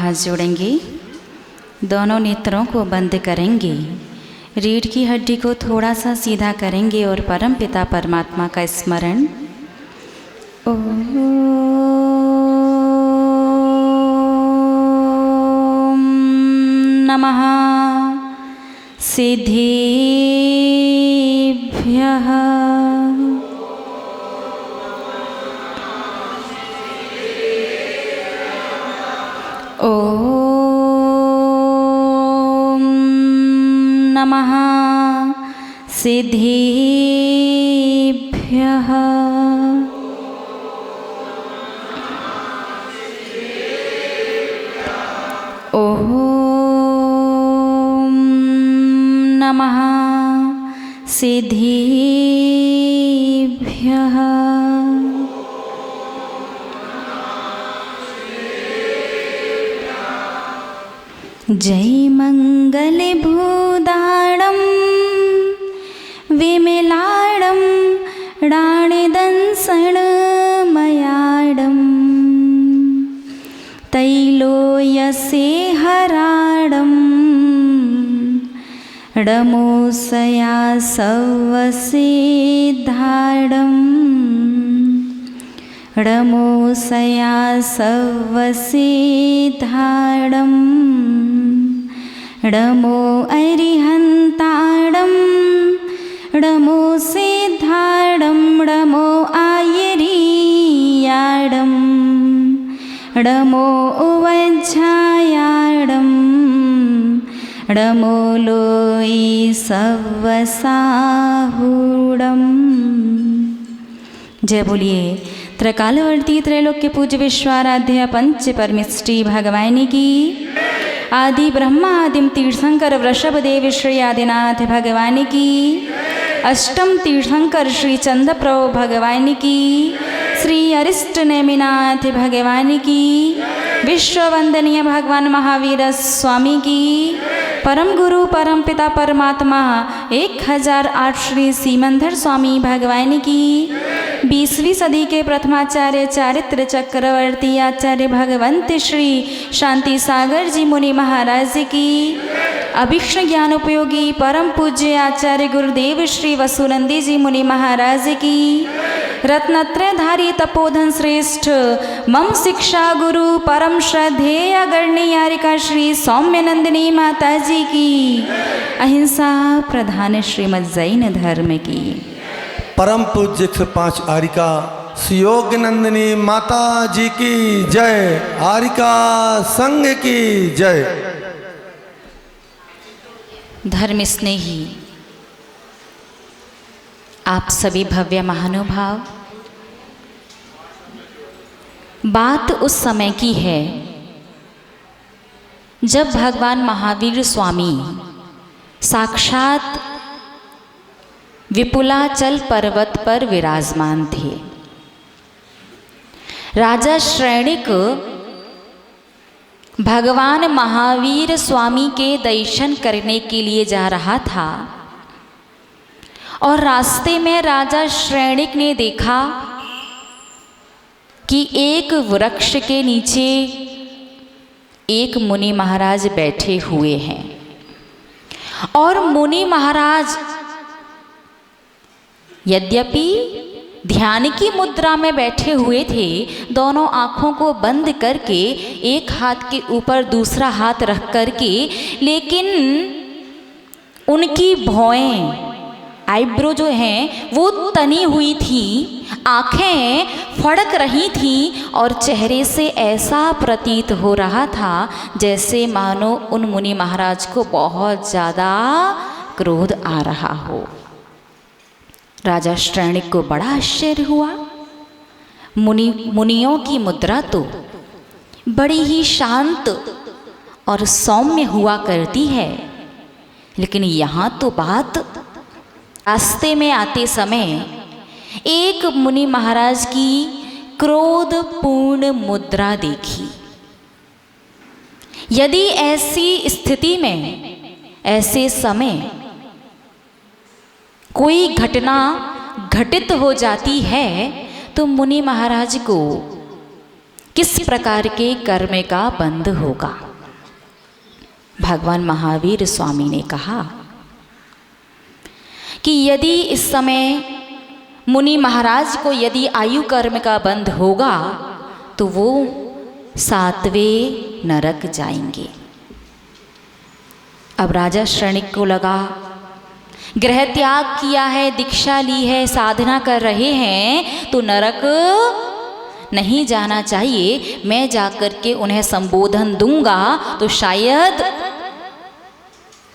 हाथ जोड़ेंगे, दोनों नेत्रों को बंद करेंगे, रीढ़ की हड्डी को थोड़ा सा सीधा करेंगे और परम पिता परमात्मा का स्मरण ओम नमः सिद्धेभ्यः। ओम नमः सिद्धेभ्यः। ओम नमः सिद्धेभ्यः। जय मंगल भूदाणं विमलाडं राणीदंसणमयाडं तैलोयसे हराडं डमोसया सवसिद्धाडं डमोसया सवसिद्धाडं डमो अरिहन्ताडं डमो सिद्धाडं डमो आयरीयाडं डमो उवज्झायाडं डमो लोई सवसाहूडं। जय बोलिए त्रकालवर्ती त्रैलोक्य पूज्य विश्वाराध्य पंच परमिष्टि भगवान की। आदि ब्रह्मा आदिम तीर्थंकर वृषभ देव श्री आदिनाथ भगवान की। अष्टम तीर्थंकर श्री चंद्रप्रभु भगवान की। श्री अरिष्ट नेमिनाथ भगवान की। विश्व वंदनीय भगवान महावीर स्वामी की। परम गुरु परम पिता परमात्मा 1008 श्री सीमंधर स्वामी भगवान की। 20वीं सदी के प्रथमाचार्य चारित्र चक्रवर्ती आचार्य भगवंत श्री शांति सागर जी मुनि महाराज की। अभीक्ष्ण ज्ञान उपयोगी परम पूज्य आचार्य गुरुदेव श्री वसुनंदी जी मुनि महाराज की। रत्नत्रयधारी तपोधन श्रेष्ठ मम शिक्षा गुरु परम श्रद्धेय गणनीयारिका श्री सौम्यनंदिनी माता जी की। अहिंसा प्रधान श्रीमद जैन धर्म की। परम पूज्य 105 आरिका सुयोग नंदिनी माता जी की जय। आरिका संघ की जय। धर्म स्नेही आप सभी भव्य महानुभाव, बात उस समय की है जब भगवान महावीर स्वामी साक्षात विपुलाचल पर्वत पर विराजमान थे। राजा श्रेणिक भगवान महावीर स्वामी के दर्शन करने के लिए जा रहा था और रास्ते में राजा श्रेणिक ने देखा कि एक वृक्ष के नीचे एक मुनि महाराज बैठे हुए हैं और मुनि महाराज यद्यपि ध्यान की मुद्रा में बैठे हुए थे, दोनों आँखों को बंद करके एक हाथ के ऊपर दूसरा हाथ रख करके, लेकिन उनकी भौएं आईब्रो जो हैं वो तनी हुई थी, आँखें फड़क रही थीं और चेहरे से ऐसा प्रतीत हो रहा था जैसे मानो उन मुनि महाराज को बहुत ज़्यादा क्रोध आ रहा हो। राजा श्रेणिक को बड़ा आश्चर्य हुआ। मुनियों की मुद्रा तो बड़ी ही शांत और सौम्य हुआ करती है, लेकिन यहाँ तो बात रास्ते में आते समय एक मुनि महाराज की क्रोधपूर्ण मुद्रा देखी। यदि ऐसी स्थिति में, ऐसे समय कोई घटना घटित हो जाती है तो मुनि महाराज को किस प्रकार के कर्म का बंध होगा। भगवान महावीर स्वामी ने कहा कि यदि इस समय मुनि महाराज को यदि आयु कर्म का बंध होगा तो वो 7वें नरक जाएंगे। अब राजा श्रेणिक को लगा, गृह त्याग किया है, दीक्षा ली है, साधना कर रहे हैं, तो नरक नहीं जाना चाहिए। मैं जाकर के उन्हें संबोधन दूंगा तो शायद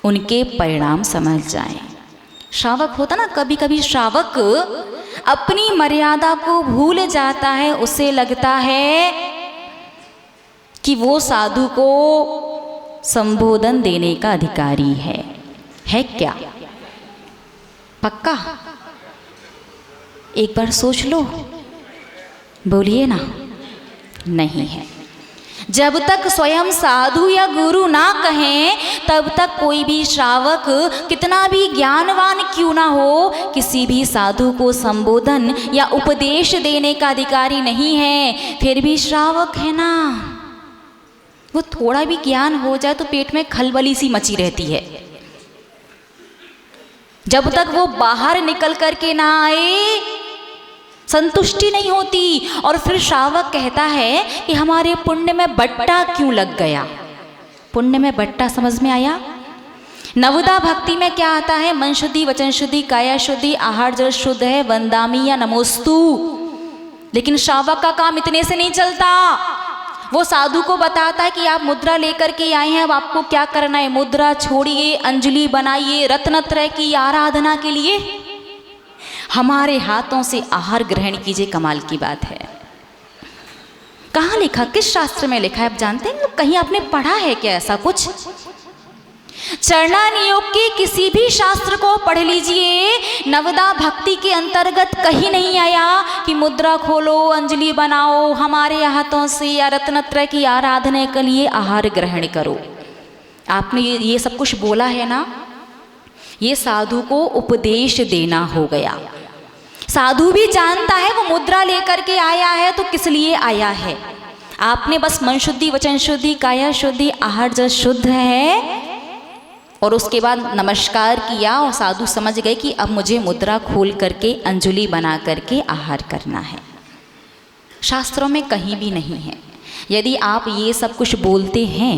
उनके परिणाम समझ जाएं। श्रावक होता ना, कभी कभी श्रावक अपनी मर्यादा को भूल जाता है। उसे लगता है कि वो साधु को संबोधन देने का अधिकारी है क्या? पक्का? एक बार सोच लो, बोलिए ना। नहीं है। जब तक स्वयं साधु या गुरु ना कहें तब तक कोई भी श्रावक कितना भी ज्ञानवान क्यों ना हो, किसी भी साधु को संबोधन या उपदेश देने का अधिकारी नहीं है। फिर भी श्रावक है ना, वो थोड़ा भी ज्ञान हो जाए तो पेट में खलबली सी मची रहती है। जब तक वो बाहर निकल करके ना आए संतुष्टि नहीं होती। और फिर श्रावक कहता है कि हमारे पुण्य में बट्टा क्यों लग गया। पुण्य में बट्टा समझ में आया? नवदा भक्ति में क्या आता है? मन शुद्धि, वचन शुद्धि, काया शुद्धि, आहार जल शुद्ध है, वंदामी या नमोस्तु। लेकिन श्रावक का काम इतने से नहीं चलता। वो साधु को बताता है कि आप मुद्रा लेकर के आए हैं, अब आपको क्या करना है? मुद्रा छोड़िए, अंजलि बनाइए, रत्नत्रय की आराधना के लिए हमारे हाथों से आहार ग्रहण कीजिए। कमाल की बात है। कहाँ लिखा, किस शास्त्र में लिखा है आप जानते हैं? कहीं आपने पढ़ा है क्या ऐसा कुछ? चरणानियोग के किसी भी शास्त्र को पढ़ लीजिए, नवदा भक्ति के अंतर्गत कहीं नहीं आया कि मुद्रा खोलो, अंजलि बनाओ, हमारे हाथों से या रत्नत्रय की आराधना के लिए आहार ग्रहण करो। आपने ये सब कुछ बोला है ना, ये साधु को उपदेश देना हो गया। साधु भी जानता है वो मुद्रा लेकर के आया है तो किस लिए आया है। आपने बस मन शुद्धि, वचन शुद्धि, काया शुद्धि, आहार जल शुद्ध है और उसके बाद नमस्कार किया और साधु समझ गए कि अब मुझे मुद्रा खोल करके अंजलि बना करके आहार करना है। शास्त्रों में कहीं भी नहीं है। यदि आप ये सब कुछ बोलते हैं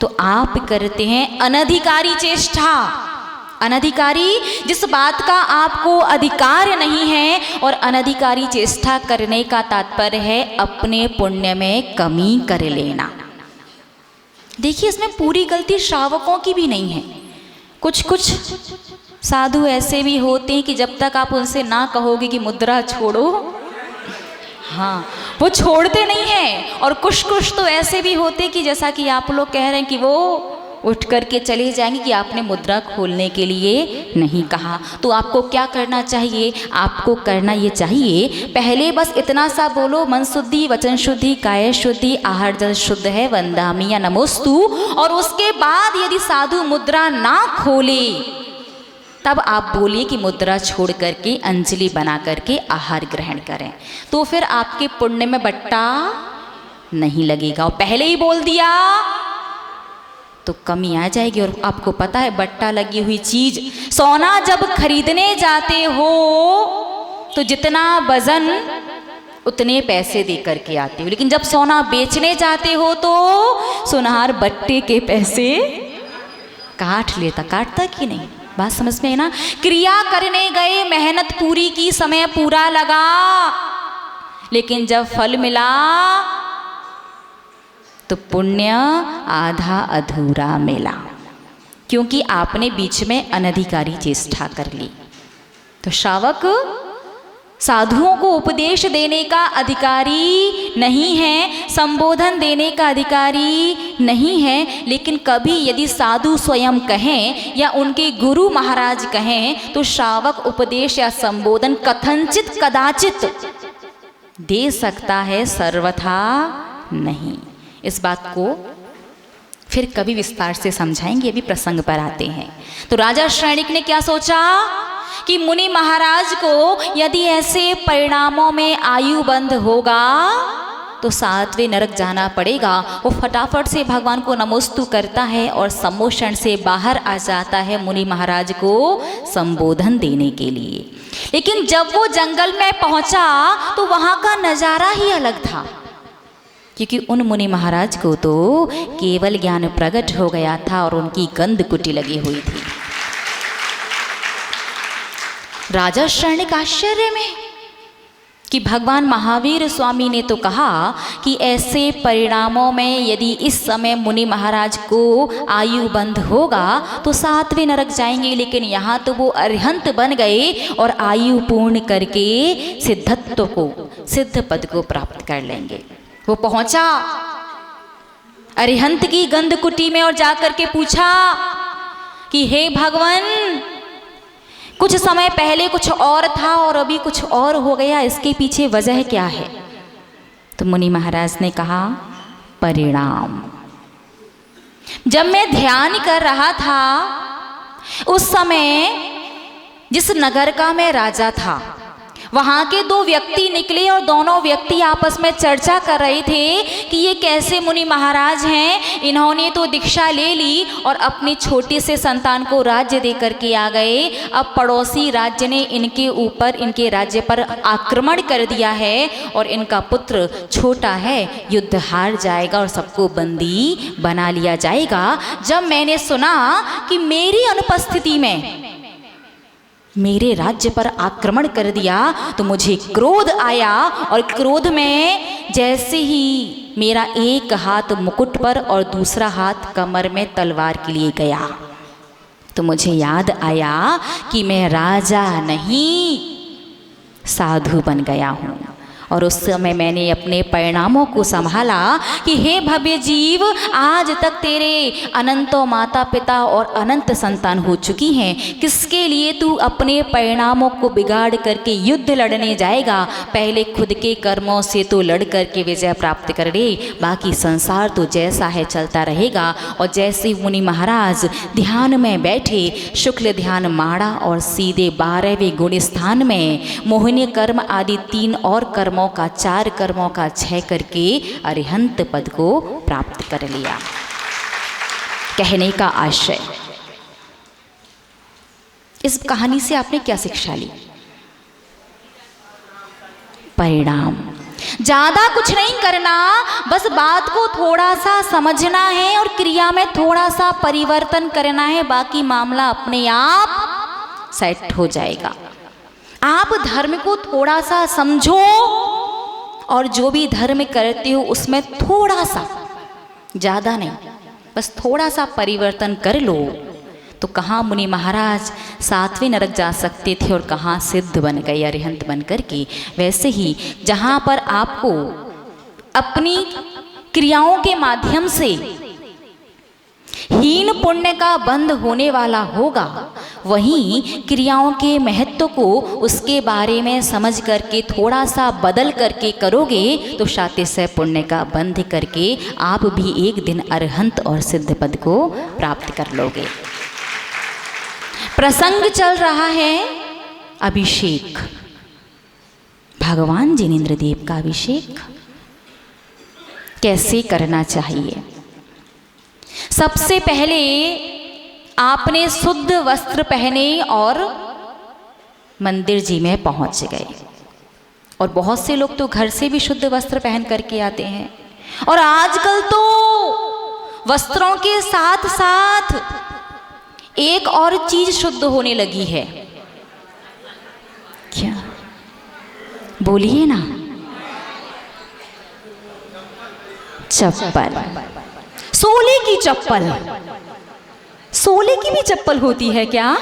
तो आप करते हैं अनधिकारी चेष्टा। अनधिकारी, जिस बात का आपको अधिकार नहीं है, और अनधिकारी चेष्टा करने का तात्पर्य है अपने पुण्य में कमी कर लेना। देखिए, इसमें पूरी गलती श्रावकों की भी नहीं है। कुछ कुछ साधु ऐसे भी होते हैं कि जब तक आप उनसे ना कहोगे कि मुद्रा छोड़ो, हाँ, वो छोड़ते नहीं हैं। और कुछ कुछ तो ऐसे भी होते कि जैसा कि आप लोग कह रहे हैं कि वो उठ करके चले जाएंगे कि आपने मुद्रा खोलने के लिए नहीं कहा। तो आपको क्या करना चाहिए? आपको करना ये चाहिए, पहले बस इतना सा बोलो, मन शुद्धि, वचन शुद्धि, काया शुद्धि, आहार जल शुद्ध है, वंदामी या नमोस्तु। और उसके बाद यदि साधु मुद्रा ना खोले तब आप बोलिए कि मुद्रा छोड़ करके अंजलि बना करके आहार ग्रहण करें। तो फिर आपके पुण्य में बट्टा नहीं लगेगा। और पहले ही बोल दिया तो कमी आ जाएगी। और आपको पता है, बट्टा लगी हुई चीज, सोना जब खरीदने जाते हो तो जितना वजन उतने पैसे दे करके आते हो, लेकिन जब सोना बेचने जाते हो तो सुनार बट्टे के पैसे काट लेता। काटता कि नहीं? बात समझ में है ना? क्रिया करने गए, मेहनत पूरी की, समय पूरा लगा, लेकिन जब फल मिला तो पुण्य आधा अधूरा मिला, क्योंकि आपने बीच में अनधिकारी चेष्टा कर ली। तो श्रावक साधुओं को उपदेश देने का अधिकारी नहीं है, संबोधन देने का अधिकारी नहीं है। लेकिन कभी यदि साधु स्वयं कहें या उनके गुरु महाराज कहें तो श्रावक उपदेश या संबोधन कथनचित कदाचित दे सकता है, सर्वथा नहीं। इस बात को फिर कभी विस्तार से समझाएंगे, अभी प्रसंग पर आते हैं। तो राजा श्रेणिक ने क्या सोचा कि मुनि महाराज को यदि ऐसे परिणामों में आयु बंध होगा तो 7वें नरक जाना पड़ेगा। वो फटाफट से भगवान को नमोस्तु करता है और सम्मोषण से बाहर आ जाता है मुनि महाराज को संबोधन देने के लिए। लेकिन जब वो जंगल में पहुंचा तो वहां का नजारा ही अलग था, क्योंकि उन मुनि महाराज को तो केवल ज्ञान प्रकट हो गया था और उनकी गंध कुटी लगी हुई थी। राजा शरणिक आश्चर्य में कि भगवान महावीर स्वामी ने तो कहा कि ऐसे परिणामों में यदि इस समय मुनि महाराज को आयु बंध होगा तो 7वें नरक जाएंगे, लेकिन यहाँ तो वो अरिहंत बन गए और आयु पूर्ण करके सिद्धत्व को, सिद्ध पद को प्राप्त कर लेंगे। वो पहुंचा अरिहंत की गंध कुटी में और जाकर के पूछा कि हे भगवान, कुछ समय पहले कुछ और था और अभी कुछ और हो गया, इसके पीछे वजह क्या है? तो मुनि महाराज ने कहा परिणाम। जब मैं ध्यान कर रहा था उस समय जिस नगर का मैं राजा था, वहाँ के 2 व्यक्ति निकले और दोनों व्यक्ति आपस में चर्चा कर रहे थे कि ये कैसे मुनि महाराज हैं, इन्होंने तो दीक्षा ले ली और अपनी छोटे से संतान को राज्य दे करके आ गए। अब पड़ोसी राज्य ने इनके ऊपर, इनके राज्य पर आक्रमण कर दिया है और इनका पुत्र छोटा है, युद्ध हार जाएगा और सबको बंदी बना लिया जाएगा। जब मैंने सुना कि मेरी अनुपस्थिति में मेरे राज्य पर आक्रमण कर दिया तो मुझे क्रोध आया और क्रोध में जैसे ही मेरा एक हाथ मुकुट पर और दूसरा हाथ कमर में तलवार के लिए गया तो मुझे याद आया कि मैं राजा नहीं साधु बन गया हूँ। और उस समय मैंने अपने परिणामों को संभाला कि हे भव्य जीव, आज तक तेरे अनंतों माता पिता और अनंत संतान हो चुकी हैं, किसके लिए तू अपने परिणामों को बिगाड़ करके युद्ध लड़ने जाएगा? पहले खुद के कर्मों से तो लड़ करके विजय प्राप्त कर ले, बाकी संसार तो जैसा है चलता रहेगा। और जैसे मुनि महाराज ध्यान में बैठे, शुक्ल ध्यान माड़ा और सीधे 12वें गुण स्थान में मोहिनी कर्म आदि 3 और कर्मों का 4 कर्मों का 6 करके अरिहंत पद को प्राप्त कर लिया। कहने का आशय, इस कहानी से आपने क्या शिक्षा ली? परिणाम। ज्यादा कुछ नहीं करना, बस बात को थोड़ा सा समझना है और क्रिया में थोड़ा सा परिवर्तन करना है, बाकी मामला अपने आप सेट हो जाएगा। आप धर्म को थोड़ा सा समझो और जो भी धर्म करते हो उसमें थोड़ा सा, ज़्यादा नहीं, बस थोड़ा सा परिवर्तन कर लो तो कहाँ मुनि महाराज 7वें नरक जा सकते थे और कहाँ सिद्ध बन गए अरिहंत बन करके। वैसे ही जहाँ पर आपको अपनी क्रियाओं के माध्यम से हीन पुण्य का बंध होने वाला होगा, वहीं क्रियाओं के महत्व को उसके बारे में समझ करके थोड़ा सा बदल करके करोगे तो शातिशय पुण्य का बंध करके आप भी एक दिन अरहंत और सिद्ध पद को प्राप्त कर लोगे। प्रसंग चल रहा है अभिषेक, भगवान जिनेंद्र देव का अभिषेक कैसे करना चाहिए। सबसे पहले आपने शुद्ध वस्त्र पहने और मंदिर जी में पहुंच गए। और बहुत से लोग तो घर से भी शुद्ध वस्त्र पहन करके आते हैं। और आजकल तो वस्त्रों के साथ साथ एक और चीज शुद्ध होने लगी है। क्या? बोलिए ना। चप्पल, सोले की चप्पल। सोले की भी चप्पल होती है क्या?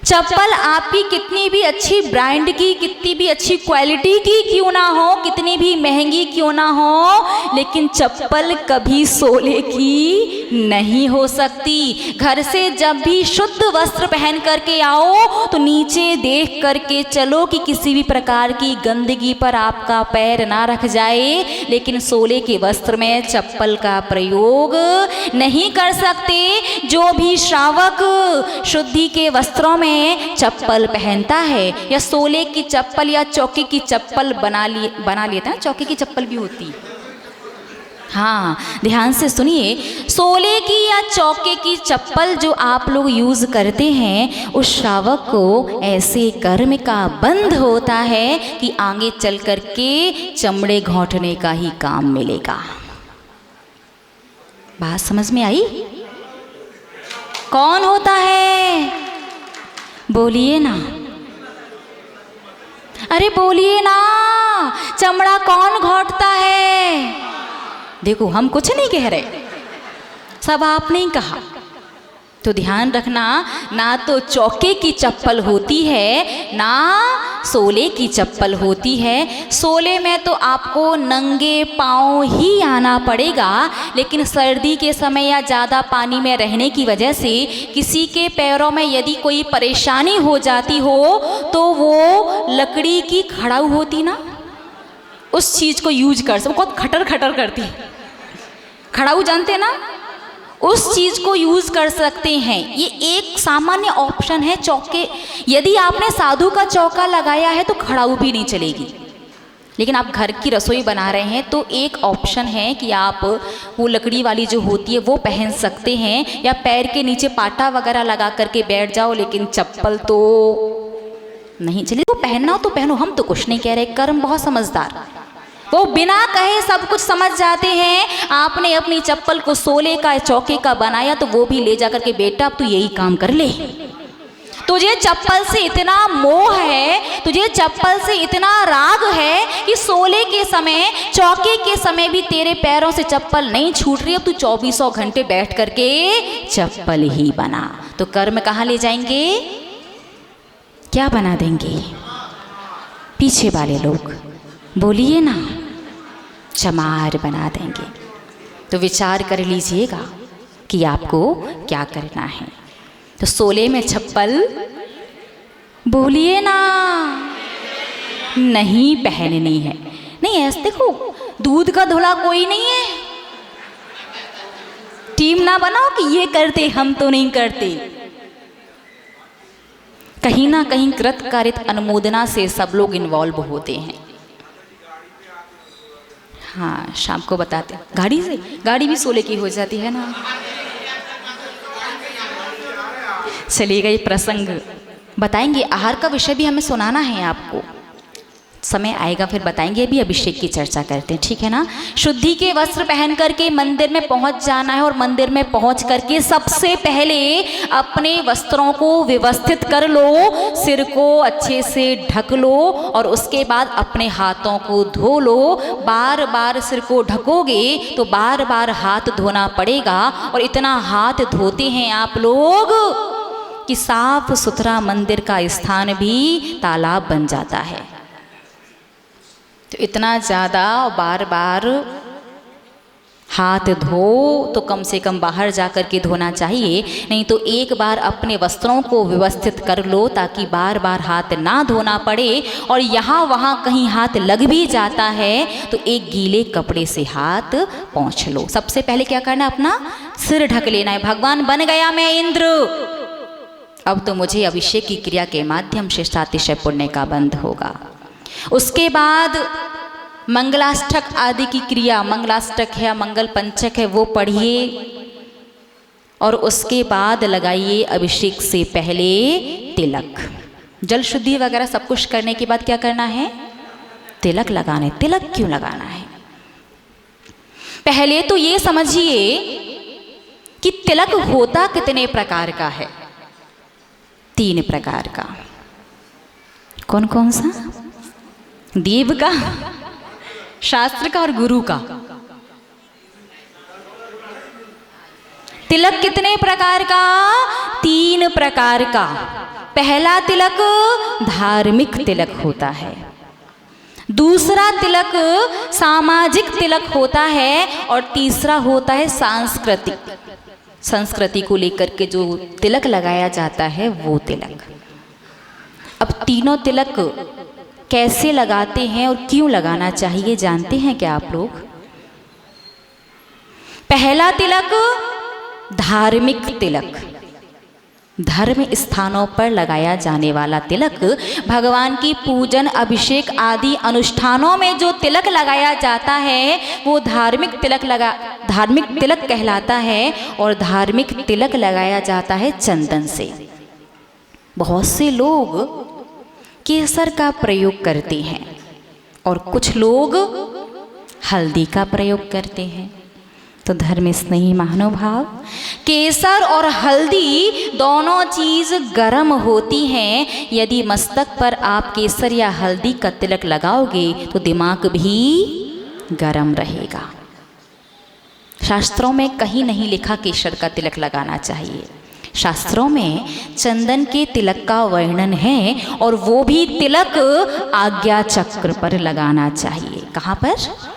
चप्पल आपकी कितनी भी अच्छी ब्रांड की, कितनी भी अच्छी क्वालिटी की क्यों ना हो, कितनी भी महंगी क्यों ना हो, लेकिन चप्पल कभी सोले की नहीं हो सकती। घर से जब भी शुद्ध वस्त्र पहन करके आओ तो नीचे देख करके चलो कि किसी भी प्रकार की गंदगी पर आपका पैर ना रख जाए। लेकिन सोले के वस्त्र में चप्पल का प्रयोग नहीं कर सकते। जो भी श्रावक शुद्धि के वस्त्रों में समय चप्पल पहनता है या सोले की चप्पल या चौके की चप्पल बना लेता है। चौके की चप्पल भी होती है, हाँ ध्यान से सुनिए, सोले की या चौके की चप्पल जो आप लोग यूज़ करते हैं, उस श्रावक को ऐसे कर्म का बंध होता है कि आगे चल कर के चमड़े घोंटने का ही काम मिलेगा। बात समझ में आई? कौन होता है? बोलिए ना, अरे बोलिए ना, चमड़ा कौन घोंटता है? देखो हम कुछ नहीं कह रहे, सब आपने ही कहा। तो ध्यान रखना, ना तो चौके की चप्पल होती है ना सोले की चप्पल होती है। सोले में तो आपको नंगे पाँव ही आना पड़ेगा, लेकिन सर्दी के समय या ज़्यादा पानी में रहने की वजह से किसी के पैरों में यदि कोई परेशानी हो जाती हो तो वो लकड़ी की खड़ाऊ होती ना, उस चीज़ को यूज कर सकते। बहुत खटर खटर करती है, खड़ाऊ जानते ना, उस चीज़ को यूज़ कर सकते हैं। ये एक सामान्य ऑप्शन है। चौके, यदि आपने साधु का चौका लगाया है तो खड़ाऊ भी नहीं चलेगी, लेकिन आप घर की रसोई बना रहे हैं तो एक ऑप्शन है कि आप वो लकड़ी वाली जो होती है वो पहन सकते हैं, या पैर के नीचे पाटा वगैरह लगा करके बैठ जाओ, लेकिन चप्पल तो नहीं चलेगी। वो पहनना हो तो पहनो, हम तो कुछ नहीं कह रहे। कर्म बहुत समझदार, वो बिना कहे सब कुछ समझ जाते हैं। आपने अपनी चप्पल को सोले का चौके का बनाया तो वो भी ले जा करके, बेटा अब तू यही काम कर ले, तुझे चप्पल से इतना मोह है, तुझे चप्पल से इतना राग है कि सोले के समय चौके के समय भी तेरे पैरों से चप्पल नहीं छूट रही, अब तू 2400 घंटे बैठ करके चप्पल ही बना। तो कर्म कहाँ ले जाएंगे? क्या बना देंगे? पीछे वाले लोग बोलिए ना, चमार बना देंगे। तो विचार कर लीजिएगा कि आपको क्या करना है। तो सोले में चप्पल, बोलिए ना, नहीं पहननी है। नहीं ऐसे देखो, दूध का धुला कोई नहीं है, टीम ना बनाओ कि ये करते हम तो नहीं करते। कहीं ना कहीं कृत कारित अनुमोदना से सब लोग इन्वॉल्व होते हैं। हाँ शाम को बताते, गाड़ी से, गाड़ी भी सोले की हो जाती है ना। चलिएगा, ये प्रसंग बताएंगे। आहार का विषय भी हमें सुनाना है आपको, समय आएगा फिर बताएंगे। अभी अभिषेक की चर्चा करते हैं, ठीक है ना। शुद्धि के वस्त्र पहन करके मंदिर में पहुंच जाना है, और मंदिर में पहुंच करके सबसे पहले अपने वस्त्रों को व्यवस्थित कर लो, सिर को अच्छे से ढक लो, और उसके बाद अपने हाथों को धो लो। बार बार सिर को ढकोगे तो बार बार हाथ धोना पड़ेगा, और इतना हाथ धोते हैं आप लोग कि साफ सुथरा मंदिर का स्थान भी तालाब बन जाता है। तो इतना ज़्यादा बार बार हाथ धो तो कम से कम बाहर जा कर के धोना चाहिए, नहीं तो एक बार अपने वस्त्रों को व्यवस्थित कर लो ताकि बार बार हाथ ना धोना पड़े। और यहाँ वहाँ कहीं हाथ लग भी जाता है तो एक गीले कपड़े से हाथ पोंछ लो। सबसे पहले क्या करना है? अपना सिर ढक लेना है। भगवान बन गया मैं इंद्र, अब तो मुझे अभिषेक की क्रिया के माध्यम से सातिशय पुण्य का बंध होगा। उसके बाद मंगलाष्टक आदि की क्रिया, मंगलाष्टक है, मंगल पंचक है, वो पढ़िए, और उसके बाद लगाइए अभिषेक से पहले तिलक। जल शुद्धि वगैरह सब कुछ करने के बाद क्या करना है? तिलक लगाना है। तिलक क्यों लगाना है? पहले तो ये समझिए कि तिलक होता कितने प्रकार का है? 3 प्रकार का। कौन कौन सा? देव का, शास्त्र का और गुरु का। तिलक कितने प्रकार का? 3 प्रकार का। पहला तिलक धार्मिक तिलक होता है, दूसरा तिलक सामाजिक तिलक होता है, और तीसरा होता है सांस्कृतिक। संस्कृति को लेकर के जो तिलक लगाया जाता है वो तिलक। अब तीनों तिलक कैसे लगाते हैं और क्यों लगाना चाहिए जानते हैं क्या आप लोग? पहला तिलक धार्मिक तिलक, धर्म स्थानों पर लगाया जाने वाला तिलक, भगवान की पूजन अभिषेक आदि अनुष्ठानों में जो तिलक लगाया जाता है वो धार्मिक तिलक कहलाता है। और धार्मिक तिलक लगाया जाता है चंदन से। बहुत से लोग केसर का प्रयोग करते हैं और कुछ लोग हल्दी का प्रयोग करते हैं। तो धर्म स्नेही महानुभाव, केसर और हल्दी दोनों चीज गर्म होती हैं। यदि मस्तक पर आप केसर या हल्दी का तिलक लगाओगे तो दिमाग भी गर्म रहेगा। शास्त्रों में कहीं नहीं लिखा केसर का तिलक लगाना चाहिए। शास्त्रों में चंदन के तिलक का वर्णन है और वो भी तिलक आज्ञा चक्र पर लगाना चाहिए। कहाँ पर?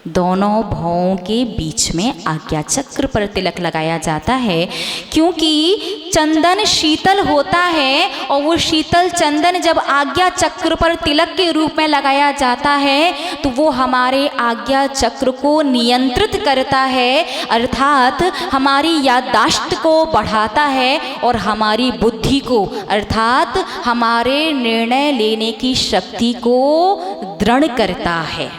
दोनों भौं के बीच में आज्ञा चक्र पर तिलक लगाया जाता है, क्योंकि चंदन शीतल होता है और वो शीतल चंदन जब आज्ञा चक्र पर तिलक के रूप में लगाया जाता है तो वो हमारे आज्ञा चक्र को नियंत्रित करता है, अर्थात हमारी याददाश्त को बढ़ाता है और हमारी बुद्धि को अर्थात हमारे निर्णय लेने की शक्ति को दृढ़ करता है।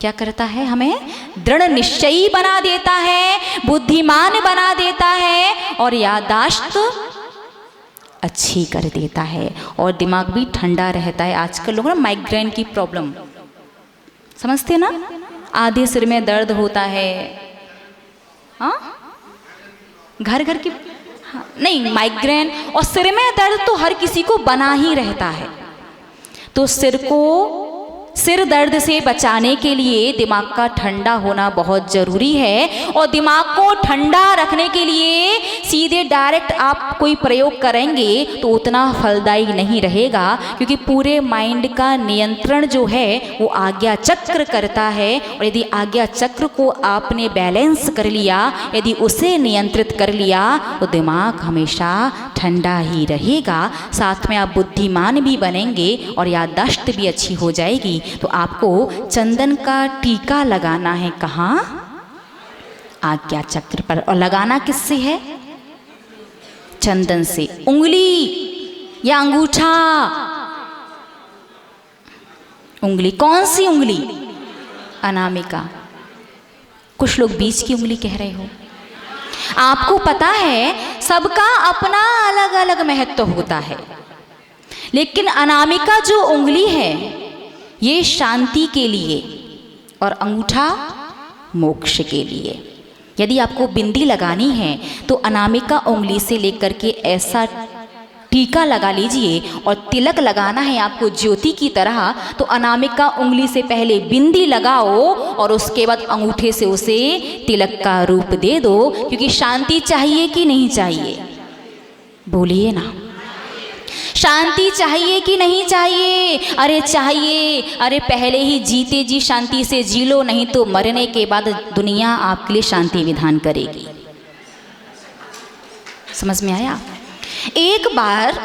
क्या करता है? हमें दृढ़ निश्चयी बना देता है, बुद्धिमान बना देता है और याददाश्त अच्छी कर देता है और दिमाग भी ठंडा रहता है। आजकल लोग ना माइग्रेन की प्रॉब्लम समझते ना, आधे सिर में दर्द होता है। हाँ, घर घर की हाँ, नहीं, माइग्रेन और सिर में दर्द तो हर किसी को बना ही रहता है। तो सिर दर्द से बचाने के लिए दिमाग का ठंडा होना बहुत ज़रूरी है। और दिमाग को ठंडा रखने के लिए सीधे डायरेक्ट आप कोई प्रयोग करेंगे तो उतना फलदायी नहीं रहेगा, क्योंकि पूरे माइंड का नियंत्रण जो है वो आज्ञा चक्र करता है। और यदि आज्ञा चक्र को आपने बैलेंस कर लिया, यदि उसे नियंत्रित कर लिया तो दिमाग हमेशा ठंडा ही रहेगा। साथ में आप बुद्धिमान भी बनेंगे और याददाश्त भी अच्छी हो जाएगी। तो आपको चंदन का टीका लगाना है। कहाँ? आज्ञा चक्र पर। और लगाना किससे है? चंदन से। उंगली या अंगूठा? उंगली। कौन सी उंगली? अनामिका। कुछ लोग बीच की उंगली कह रहे हो। आपको पता है सबका अपना अलग अलग महत्व होता है, लेकिन अनामिका जो उंगली है ये शांति के लिए और अंगूठा मोक्ष के लिए। यदि आपको बिंदी लगानी है तो अनामिका उंगली से लेकर के ऐसा टीका लगा लीजिए, और तिलक लगाना है आपको ज्योति की तरह तो अनामिका उंगली से पहले बिंदी लगाओ और उसके बाद अंगूठे से उसे तिलक का रूप दे दो। क्योंकि शांति चाहिए कि नहीं चाहिए? बोलिए ना, शांति चाहिए कि नहीं चाहिए? अरे चाहिए। अरे पहले ही जीते जी शांति से जी लो, नहीं तो मरने के बाद दुनिया आपके लिए शांति विधान करेगी। समझ में आया? एक बार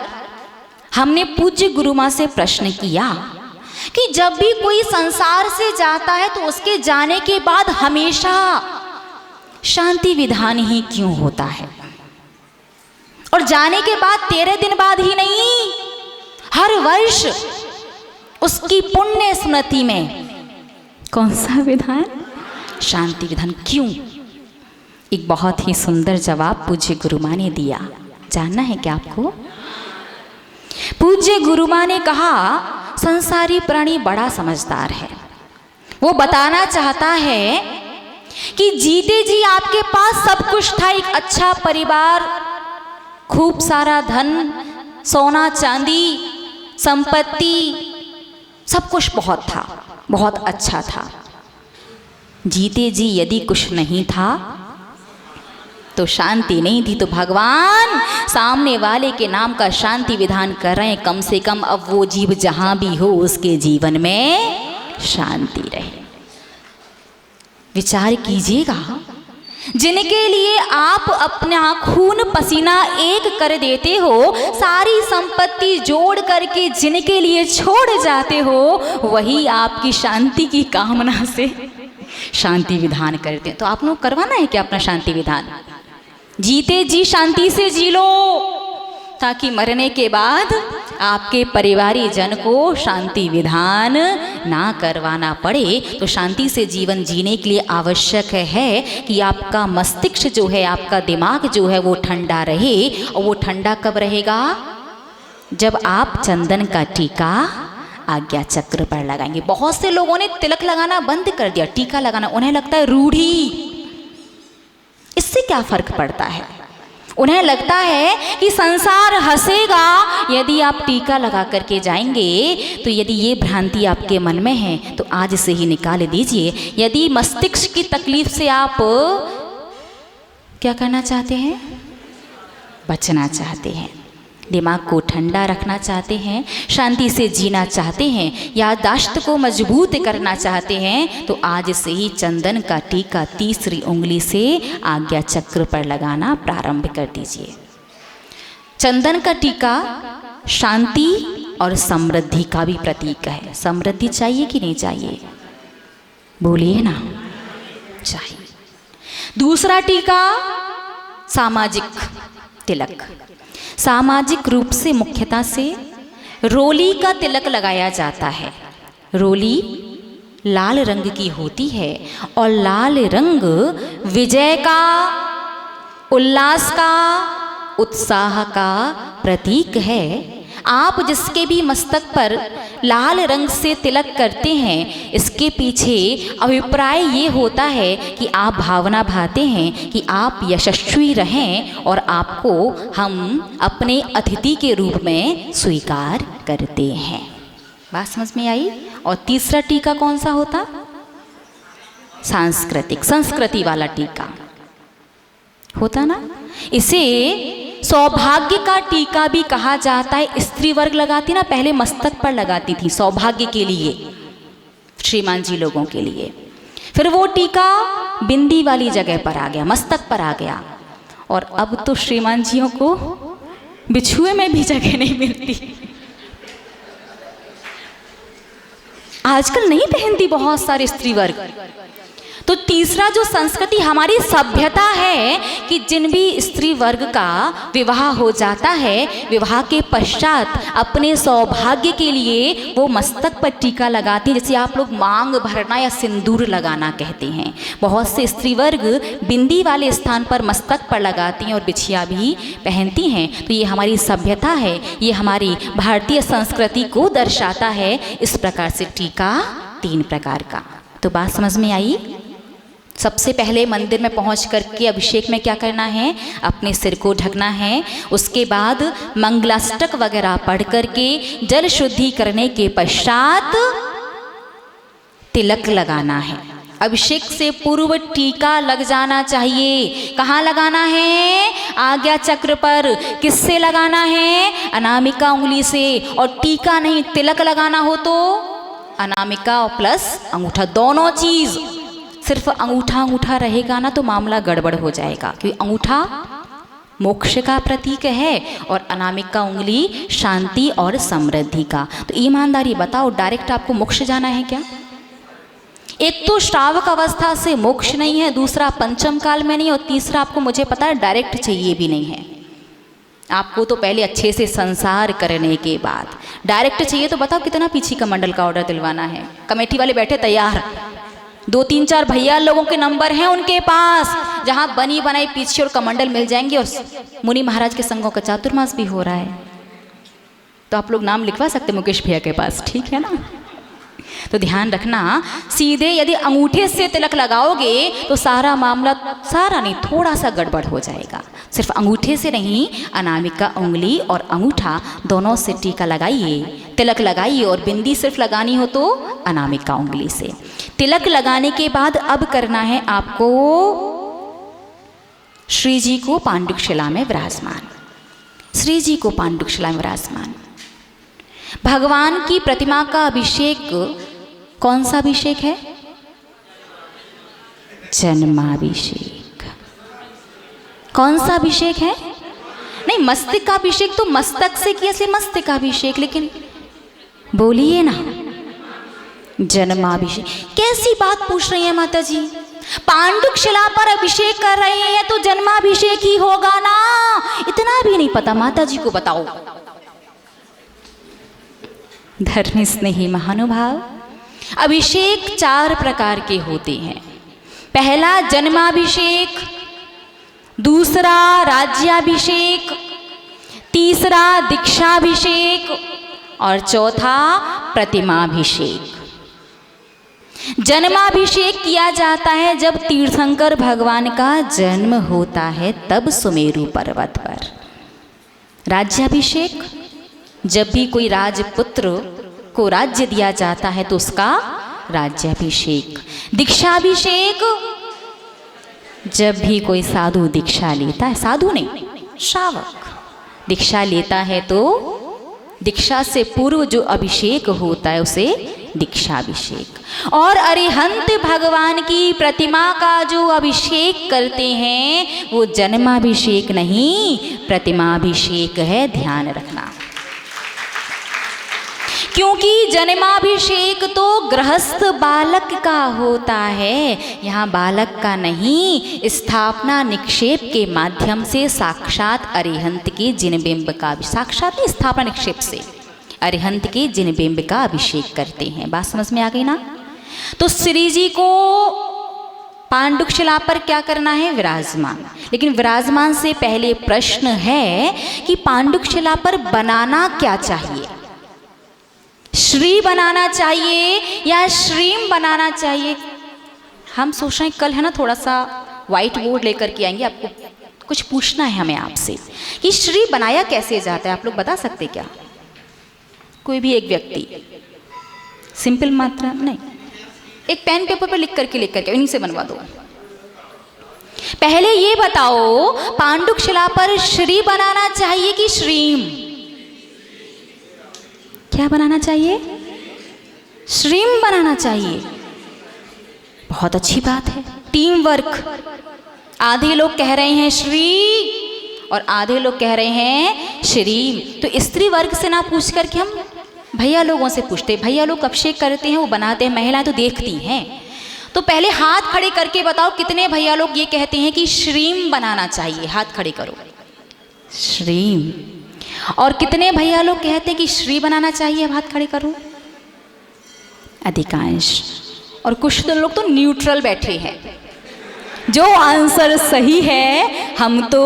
हमने पूज्य गुरु माँ से प्रश्न किया कि जब भी कोई संसार से जाता है तो उसके जाने के बाद हमेशा शांति विधान ही क्यों होता है? और जाने के बाद 13 दिन बाद ही नहीं, हर वर्ष उसकी पुण्य स्मृति में कौन सा विधान? शांति विधान। क्यों? एक बहुत ही सुंदर जवाब पूज्य गुरु माँ ने दिया। जानना है क्या आपको? पूज्य गुरु माँ ने कहा संसारी प्राणी बड़ा समझदार है। वो बताना चाहता है कि जीते जी आपके पास सब कुछ था, एक अच्छा परिवार, खूब सारा धन, सोना चांदी, संपत्ति, सब कुछ बहुत था, बहुत अच्छा था। जीते जी यदि कुछ नहीं था तो शांति नहीं थी, तो भगवान सामने वाले के नाम का शांति विधान कर रहे हैं। कम से कम अब वो जीव जहां भी हो उसके जीवन में शांति रहे। विचार कीजिएगा, जिनके लिए आप अपना खून पसीना एक कर देते हो, सारी संपत्ति जोड़ करके जिनके लिए छोड़ जाते हो, वही आपकी शांति की कामना से शांति विधान करते हैं। तो आप लोग करवाना है क्या अपना शांति विधान? जीते जी शांति से जी लो, ताकि मरने के बाद आपके परिवारी जन को शांति विधान ना करवाना पड़े। तो शांति से जीवन जीने के लिए आवश्यक है कि आपका मस्तिष्क जो है, आपका दिमाग जो है वो ठंडा रहे। और वो ठंडा कब रहेगा? जब आप चंदन का टीका आज्ञा चक्र पर लगाएंगे। बहुत से लोगों ने तिलक लगाना बंद कर दिया, टीका लगाना, उन्हें लगता है रूढ़ी। इससे क्या फर्क पड़ता है? उन्हें लगता है कि संसार हंसेगा यदि आप टीका लगा करके जाएंगे। तो यदि ये भ्रांति आपके मन में है तो आज से ही निकाल दीजिए। यदि मस्तिष्क की तकलीफ से आप क्या करना चाहते हैं? बचना चाहते हैं, दिमाग को ठंडा रखना चाहते हैं, शांति से जीना चाहते हैं, याददाश्त को मजबूत करना चाहते हैं, तो आज से ही चंदन का टीका तीसरी उंगली से आज्ञा चक्र पर लगाना प्रारंभ कर दीजिए। चंदन का टीका शांति और समृद्धि का भी प्रतीक है। समृद्धि चाहिए कि नहीं चाहिए? बोलिए ना, चाहिए। दूसरा टीका सामाजिक तिलक। सामाजिक रूप से मुख्यतः से रोली का तिलक लगाया जाता है। रोली लाल रंग की होती है और लाल रंग विजय का, उल्लास का, उत्साह का प्रतीक है। आप जिसके भी मस्तक पर लाल रंग से तिलक करते हैं, इसके पीछे अभिप्राय ये होता है कि आप भावना भाते हैं कि आप यशस्वी रहें और आपको हम अपने अतिथि के रूप में स्वीकार करते हैं। बात समझ में आई? और तीसरा टीका कौन सा होता? सांस्कृतिक, संस्कृति वाला टीका होता ना। इसे सौभाग्य का टीका भी कहा जाता है। स्त्री वर्ग लगाती ना, पहले मस्तक पर लगाती थी सौभाग्य के लिए, श्रीमान जी लोगों के लिए। फिर वो टीका बिंदी वाली जगह पर आ गया, मस्तक पर आ गया। और अब तो श्रीमान जियों को बिछुए में भी जगह नहीं मिलती। आजकल नहीं पहनती बहुत सारे स्त्री वर्ग। तो तीसरा जो संस्कृति हमारी सभ्यता है कि जिन भी स्त्री वर्ग का विवाह हो जाता है, विवाह के पश्चात अपने सौभाग्य के लिए वो मस्तक पर टीका लगाती है, जैसे आप लोग मांग भरना या सिंदूर लगाना कहते हैं। बहुत से स्त्री वर्ग बिंदी वाले स्थान पर मस्तक पर लगाती हैं और बिछिया भी पहनती हैं। तो ये हमारी सभ्यता है, ये हमारी भारतीय संस्कृति को दर्शाता है। इस प्रकार से टीका 3 प्रकार का। तो बात समझ में आई? सबसे पहले मंदिर में पहुंच करके अभिषेक में क्या करना है? अपने सिर को ढकना है। उसके बाद मंगलाष्टक वगैरह पढ़ करके जल शुद्धि करने के पश्चात तिलक लगाना है। अभिषेक से पूर्व टीका लग जाना चाहिए। कहाँ लगाना है? आज्ञा चक्र पर। किससे लगाना है? अनामिका उंगली से। और टीका नहीं, तिलक लगाना हो तो अनामिका और प्लस अंगूठा, दोनों चीज। सिर्फ अंगूठा रहेगा ना तो मामला गड़बड़ हो जाएगा, क्योंकि अंगूठा मोक्ष का प्रतीक है और अनामिका उंगली शांति और समृद्धि का। तो ईमानदारी बताओ, डायरेक्ट आपको मोक्ष जाना है क्या? एक तो श्रावक अवस्था से मोक्ष नहीं है, दूसरा पंचम काल में नहीं, और तीसरा आपको मुझे पता है डायरेक्ट चाहिए भी नहीं है। आपको तो पहले अच्छे से संसार करने के बाद डायरेक्ट चाहिए। तो बताओ कितना पीछे का मंडल का ऑर्डर दिलवाना है? कमेटी वाले बैठे तैयार, 2-3-4 भैया लोगों के नंबर हैं उनके पास, जहां बनी बनाई पीछे और कमंडल मिल जाएंगे। और मुनि महाराज के संघों का चातुर्मास भी हो रहा है, तो आप लोग नाम लिखवा सकते मुकेश भैया के पास, ठीक है ना? तो ध्यान रखना, सीधे यदि अंगूठे से तिलक लगाओगे तो सारा मामला, सारा नहीं, थोड़ा सा गड़बड़ हो जाएगा। सिर्फ अंगूठे से नहीं, अनामिका उंगली और अंगूठा दोनों से टीका लगाइए, तिलक लगाइए। और बिंदी सिर्फ लगानी हो तो अनामिका उंगली से। तिलक लगाने के बाद अब करना है आपको श्री जी को पांडुशिला में विराजमान, श्री जी को पांडुशिला में विराजमान। भगवान की प्रतिमा का अभिषेक, कौन सा अभिषेक है? जन्माभिषेक। कौन सा अभिषेक है? नहीं, मस्तक का अभिषेक तो मस्तक से किया से मस्तक का अभिषेक, लेकिन बोलिए ना, जन्माभिषेक। कैसी बात पूछ रही है माता जी? पांडुक शिला पर अभिषेक कर रहे हैं तो जन्माभिषेक ही होगा ना, इतना भी नहीं पता, माता जी को बताओ। धर्म स्नेही महानुभाव, अभिषेक 4 प्रकार के होते हैं। पहला जन्माभिषेक, दूसरा राज्याभिषेक, तीसरा दीक्षाभिषेक और चौथा प्रतिमाभिषेक। जन्माभिषेक किया जाता है जब तीर्थंकर भगवान का जन्म होता है, तब सुमेरु पर्वत पर। राज्याभिषेक, जब भी कोई राजपुत्र को राज्य दिया जाता है तो उसका राज्याभिषेक। दीक्षाभिषेक, जब भी कोई साधु दीक्षा लेता है, साधु नहीं श्रावक दीक्षा लेता है तो दीक्षा से पूर्व जो अभिषेक होता है उसे दीक्षाभिषेक। और अरिहंत भगवान की प्रतिमा का जो अभिषेक करते हैं वो जन्माभिषेक नहीं, प्रतिमाभिषेक है, ध्यान रखना। क्योंकि जन्माभिषेक तो गृहस्थ बालक का होता है, यहाँ बालक का नहीं। स्थापना निक्षेप के माध्यम से साक्षात अरिहंत के जिनबिंब का, साक्षात नहीं, स्थापना निक्षेप से अरिहंत के जिनबिंब का अभिषेक करते हैं। बात समझ में आ गई ना? तो श्री जी को पांडुक शिला पर क्या करना है? विराजमान। लेकिन विराजमान से पहले प्रश्न है कि पांडुक शिला पर बनाना क्या चाहिए? श्री बनाना चाहिए या श्रीम बनाना चाहिए? हम सोच रहे हैं कल है ना, थोड़ा सा व्हाइट बोर्ड लेकर के आएंगे, आपको कुछ पूछना है हमें आपसे कि श्री बनाया कैसे जाता है, आप लोग बता सकते क्या? कोई भी एक व्यक्ति, सिंपल मात्रा नहीं, एक पेन पेपर पर लिख करके इन्हीं से बनवा दो। पहले ये बताओ, पांडुक शिला पर श्री बनाना चाहिए कि श्रीम? क्या बनाना चाहिए? श्रीम बनाना चाहिए। बहुत अच्छी बात है, टीम वर्क। आधे लोग कह रहे हैं श्री और आधे लोग कह रहे हैं श्रीम। तो स्त्री वर्ग से ना पूछ करके हम भैया लोगों से पूछते। भैया लोग अभिषेक करते हैं, वो बनाते हैं, महिलाएं तो देखती हैं। तो पहले हाथ खड़े करके बताओ कितने भैया लोग ये कहते हैं कि श्रीम बनाना चाहिए? हाथ खड़े करो। श्रीम। और कितने भैया लोग कहते हैं कि श्री बनाना चाहिए? अब हाथ खड़े करो। अधिकांश। और कुछ लोग तो न्यूट्रल बैठे हैं, जो आंसर सही है हम तो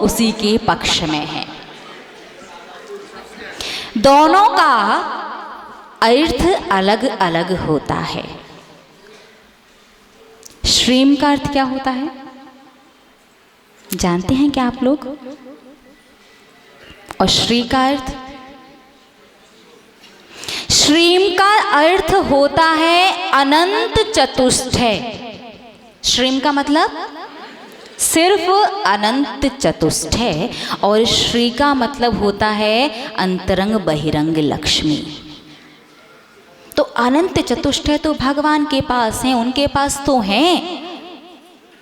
उसी के पक्ष में हैं। दोनों का अर्थ अलग अलग होता है। श्रीम का अर्थ क्या होता है जानते हैं क्या आप लोग? और श्री का अर्थ? श्रीम का अर्थ होता है अनंत चतुष्टय। श्रीम का मतलब सिर्फ अनंत चतुष्टय, और श्री का मतलब होता है अंतरंग बहिरंग लक्ष्मी। तो अनंत चतुष्टय तो भगवान के पास हैं, उनके पास तो हैं,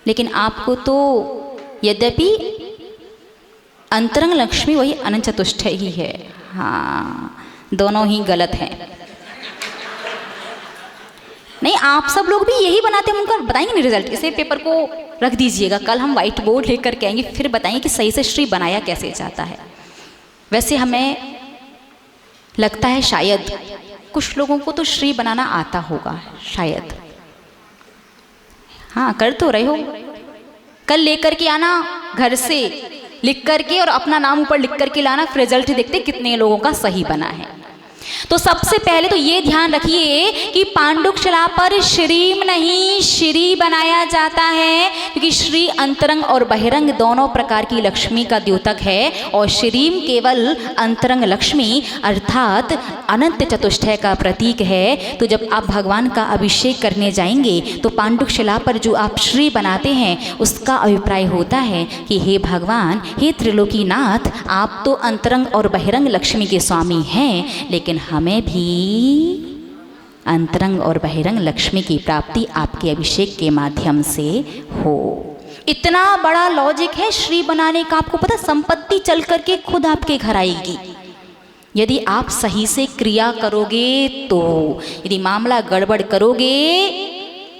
लेकिन आपको तो यद्यपि अंतरंग लक्ष्मी वही अनंत चतुष्टय ही है। हाँ, दोनों ही गलत हैं। नहीं, आप सब लोग भी यही बनाते हैं, उनका बताएंगे नहीं रिजल्ट। इसे पेपर को रख दीजिएगा, कल हम व्हाइट बोर्ड लेकर के आएंगे, फिर बताएंगे कि सही से श्री बनाया कैसे जाता है। वैसे हमें लगता है शायद कुछ लोगों को तो श्री बनाना आता होगा, शायद। हाँ, कर तो रहे हो। कल लेकर के आना घर से, लिख करके, और अपना नाम ऊपर लिख करके लाना, फिर रिजल्ट देखते कितने लोगों का सही बना है। तो सबसे पहले तो ये ध्यान रखिए कि पांडुक शिला पर श्रीम नहीं श्री बनाया जाता है, क्योंकि श्री अंतरंग और बहिरंग दोनों प्रकार की लक्ष्मी का द्योतक है, और श्रीम केवल अंतरंग लक्ष्मी अर्थात अनंत चतुष्टय का प्रतीक है। तो जब आप भगवान का अभिषेक करने जाएंगे तो पांडुक शिला पर जो आप श्री बनाते हैं उसका अभिप्राय होता है कि हे भगवान, हे त्रिलोकीनाथ, आप तो अंतरंग और बहिरंग लक्ष्मी के स्वामी हैं, लेकिन हमें भी अंतरंग और बहिरंग लक्ष्मी की प्राप्ति आपके अभिषेक के माध्यम से हो। इतना बड़ा लॉजिक है श्री बनाने का। आपको पता, संपत्ति चल करके खुद आपके घर आएगी यदि आप सही से क्रिया करोगे तो। यदि मामला गड़बड़ करोगे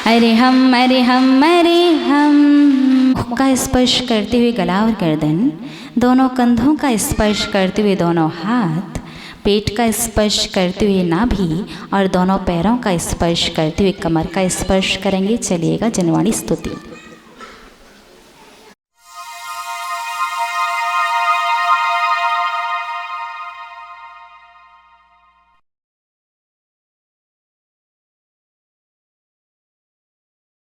अरे हम अरे हम अरे हम। मुख का स्पर्श करते हुए गला और गर्दन, दोनों कंधों का स्पर्श करते हुए दोनों हाथ, पेट का स्पर्श करते हुए नाभि और दोनों पैरों का स्पर्श करते हुए कमर का स्पर्श करेंगे। चलिएगा जनवाणी स्तुति।